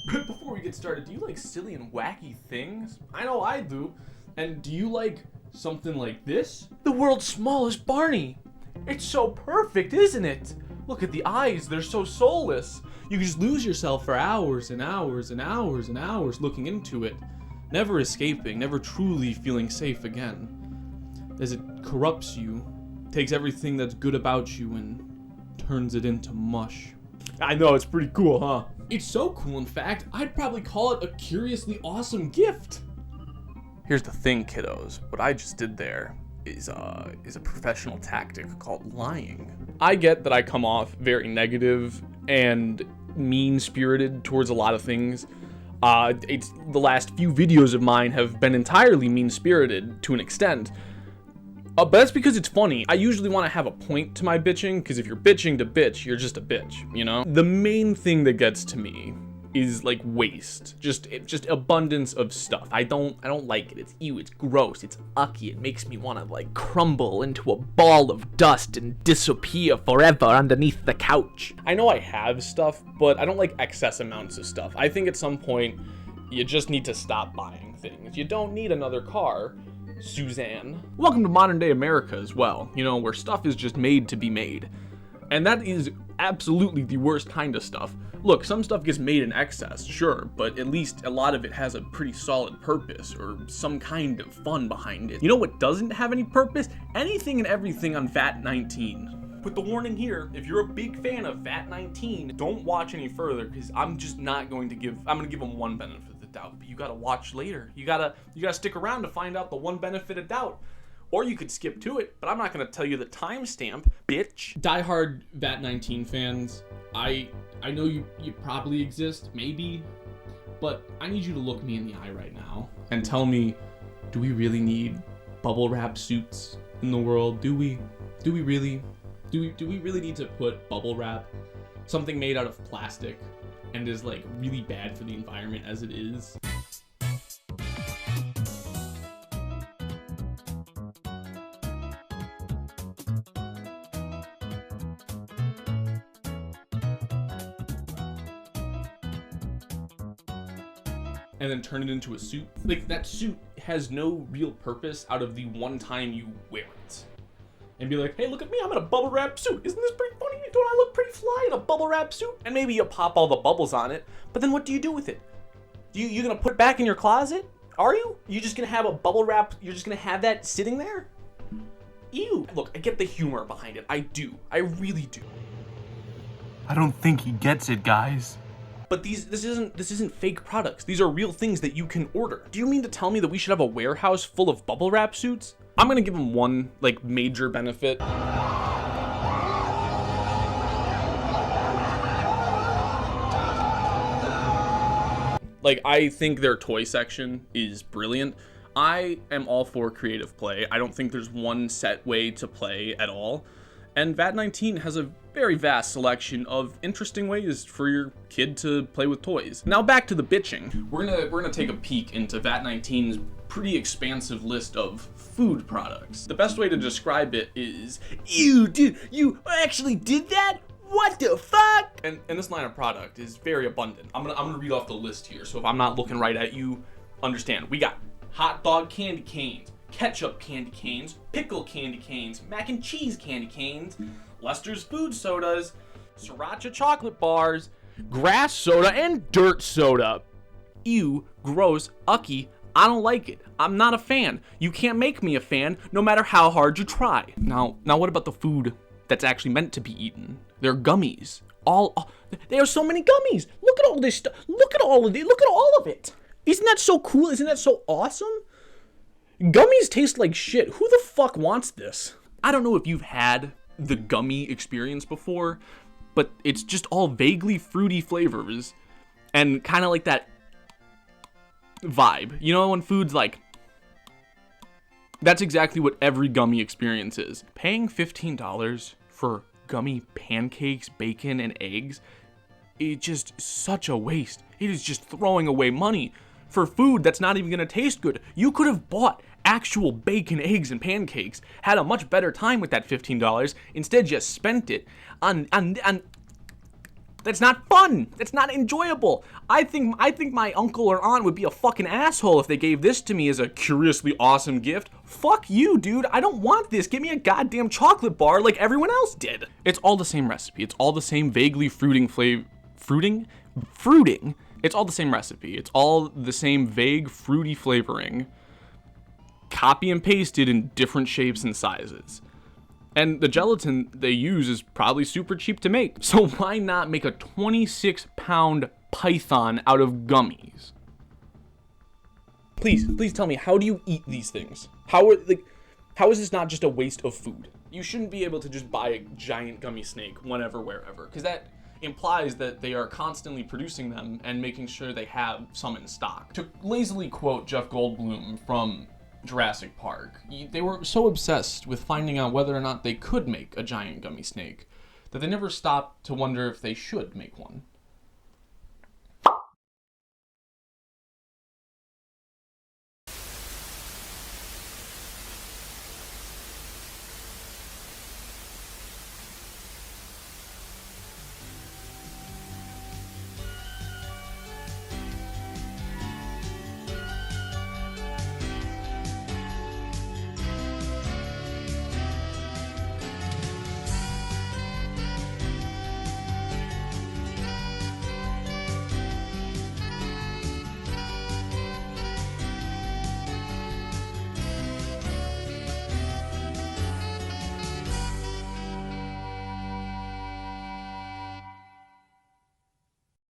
Before we get started, do you like silly and wacky things? I know I do. And do you like something like this? The world's smallest Barney. It's so perfect, isn't it? Look at the eyes, they're so soulless. You can just lose yourself for hours and hours and hours and hours looking into it, never escaping, never truly feeling safe again. As it corrupts you, takes everything that's good about you and turns it into mush. I know, it's pretty cool, huh? It's so cool, in fact, I'd probably call it a curiously awesome gift. Here's the thing, kiddos. What I just did there is a professional tactic called lying. I get that I come off very negative and mean-spirited towards a lot of things. The last few videos of mine have been entirely mean-spirited to an extent. But that's because it's funny. I usually want to have a point to my bitching, because if you're bitching to bitch, you're just a bitch, you know? The main thing that gets to me is like waste, just abundance of stuff. I don't like it. It's ew, it's gross, it's ucky. It makes me want to like crumble into a ball of dust and disappear forever underneath the couch. I know I have stuff, but I don't like excess amounts of stuff. I think at some point you just need to stop buying things. You don't need another car, Suzanne. Welcome to modern day America as well, you know, where stuff is just made to be made. And that is absolutely the worst kind of stuff. Look, some stuff gets made in excess, sure, but at least a lot of it has a pretty solid purpose or some kind of fun behind it. You know what doesn't have any purpose? Anything and everything on VAT19. With the warning here, if you're a big fan of VAT19, don't watch any further, because I'm gonna give them one benefit of the doubt, but you gotta watch later. You gotta stick around to find out the one benefit of doubt. Or you could skip to it, but I'm not gonna tell you the timestamp, bitch. Die-hard VAT19 fans, I know you probably exist, maybe, but I need you to look me in the eye right now and tell me, do we really need bubble wrap suits in the world? Do we really need to put bubble wrap, something made out of plastic and is like really bad for the environment as it is? And then turn it into a suit. Like, that suit has no real purpose out of the one time you wear it. And be like, hey, look at me, I'm in a bubble wrap suit. Isn't this pretty funny? Don't I look pretty fly in a bubble wrap suit? And maybe you pop all the bubbles on it, but then what do you do with it? You gonna put it back in your closet? Are you? You just gonna have a bubble wrap, you're just gonna have that sitting there? Ew. Look, I get the humor behind it. I do. I really do. I don't think he gets it, guys. But this isn't fake products. These are real things that you can order. Do you mean to tell me that we should have a warehouse full of bubble wrap suits? I'm gonna give them one, like, major benefit. Like, I think their toy section is brilliant. I am all for creative play. I don't think there's one set way to play at all. And VAT19 has a very vast selection of interesting ways for your kid to play with toys. Now back to the bitching. We're gonna take a peek into VAT19's pretty expansive list of food products. The best way to describe it is, ew, dude, you actually did that? What the fuck? And this line of product is very abundant. I'm gonna read off the list here, so if I'm not looking right at you, understand. We got hot dog candy canes, ketchup candy canes, pickle candy canes, mac and cheese candy canes, Lester's food sodas, sriracha chocolate bars, grass soda, and dirt soda. Ew, gross, ucky, I don't like it. I'm not a fan. You can't make me a fan, no matter how hard you try. Now what about the food that's actually meant to be eaten? They're gummies. There are so many gummies. Look at all this stuff. Look at all of it. Look at all of it. Isn't that so cool? Isn't that so awesome? Gummies taste like shit. Who the fuck wants this? I don't know if you've had the gummy experience before, but it's just all vaguely fruity flavors and kind of like that vibe. You know, when food's like, that's exactly what every gummy experience is. Paying $15 for gummy pancakes, bacon, and eggs, it's just such a waste. It is just throwing away money for food that's not even gonna taste good. You could have bought actual bacon, eggs, and pancakes, had a much better time with that $15. Instead, you spent it on That's not fun. That's not enjoyable. I think my uncle or aunt would be a fucking asshole if they gave this to me as a curiously awesome gift. Fuck you, dude. I don't want this. Give me a goddamn chocolate bar like everyone else did. It's all the same recipe. It's all the same vaguely fruiting. It's all the same recipe. It's all the same vague fruity flavoring. Copy and pasted in different shapes and sizes. And the gelatin they use is probably super cheap to make. So why not make a 26-pound python out of gummies? Please tell me, how do you eat these things? How is this not just a waste of food? You shouldn't be able to just buy a giant gummy snake whenever, wherever, because that implies that they are constantly producing them and making sure they have some in stock. To lazily quote Jeff Goldblum from Jurassic Park, they were so obsessed with finding out whether or not they could make a giant gummy snake that they never stopped to wonder if they should make one.